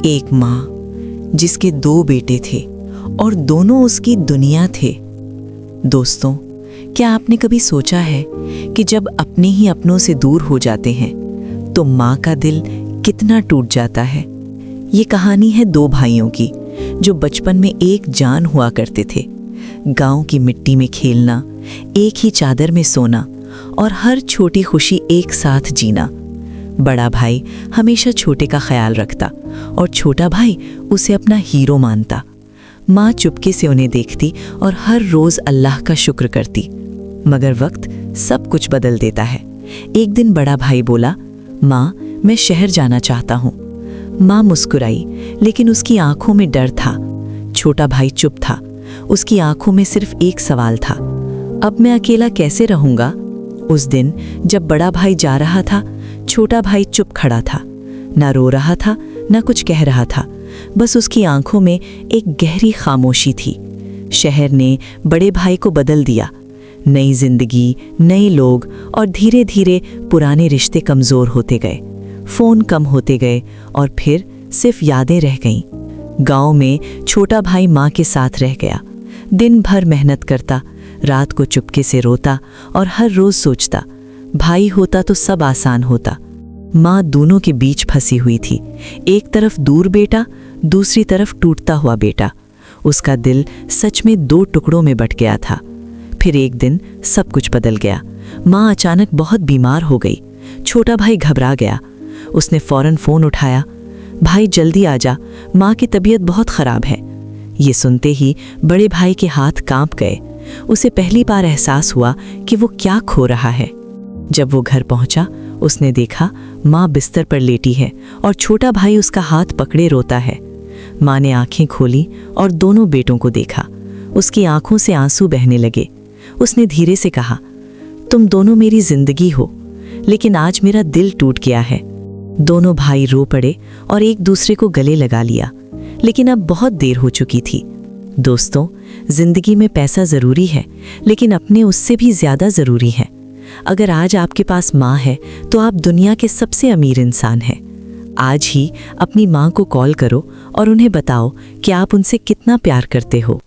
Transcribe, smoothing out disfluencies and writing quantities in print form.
एक माँ जिसके 2 बेटे थे और दोनों उसकी दुनिया थे। दोस्तों, क्या आपने कभी सोचा है कि जब अपने ही अपनों से दूर हो जाते हैं तो माँ का दिल कितना टूट जाता है। ये कहानी है 2 भाइयों की जो बचपन में एक जान हुआ करते थे। गांव की मिट्टी में खेलना, एक ही चादर में सोना और हर छोटी खुशी एक साथ जीना। बड़ा भाई हमेशा छोटे का ख्याल रखता और छोटा भाई उसे अपना हीरो मानता। माँ चुपके से उन्हें देखती और हर रोज अल्लाह का शुक्र करती। मगर वक्त सब कुछ बदल देता है। एक दिन बड़ा भाई बोला, माँ मैं शहर जाना चाहता हूँ। माँ मुस्कुराई, लेकिन उसकी आंखों में डर था। छोटा भाई चुप था, उसकी आंखों में सिर्फ एक सवाल था, अब मैं अकेला कैसे रहूँगा। उस दिन जब बड़ा भाई जा रहा था, छोटा भाई चुप खड़ा था, ना रो रहा था ना कुछ कह रहा था, बस उसकी आंखों में एक गहरी खामोशी थी। शहर ने बड़े भाई को बदल दिया। नई जिंदगी, नए लोग और धीरे धीरे पुराने रिश्ते कमज़ोर होते गए। फ़ोन कम होते गए और फिर सिर्फ यादें रह गईं। गांव में छोटा भाई माँ के साथ रह गया। दिन भर मेहनत करता, रात को चुपके से रोता और हर रोज़ सोचता, भाई होता तो सब आसान होता। माँ दोनों के बीच फंसी हुई थी, एक तरफ दूर बेटा, दूसरी तरफ टूटता हुआ बेटा। उसका दिल सच में 2 टुकड़ों में बट गया था। फिर एक दिन सब कुछ बदल गया। माँ अचानक बहुत बीमार हो गई। छोटा भाई घबरा गया। उसने फौरन फ़ोन उठाया, भाई जल्दी आ जा, माँ की तबीयत बहुत ख़राब है। ये सुनते ही बड़े भाई के हाथ कांप गए। उसे पहली बार एहसास हुआ कि वो क्या खो रहा है। जब वो घर पहुंचा, उसने देखा माँ बिस्तर पर लेटी है और छोटा भाई उसका हाथ पकड़े रोता है। माँ ने आंखें खोली और दोनों बेटों को देखा। उसकी आंखों से आंसू बहने लगे। उसने धीरे से कहा, तुम दोनों मेरी जिंदगी हो, लेकिन आज मेरा दिल टूट गया है। दोनों भाई रो पड़े और एक दूसरे को गले लगा लिया, लेकिन अब बहुत देर हो चुकी थी। दोस्तों, जिंदगी में पैसा ज़रूरी है, लेकिन अपने उससे भी ज़्यादा ज़रूरी है। अगर आज आपके पास माँ है तो आप दुनिया के सबसे अमीर इंसान हैं। आज ही अपनी माँ को कॉल करो और उन्हें बताओ कि आप उनसे कितना प्यार करते हो।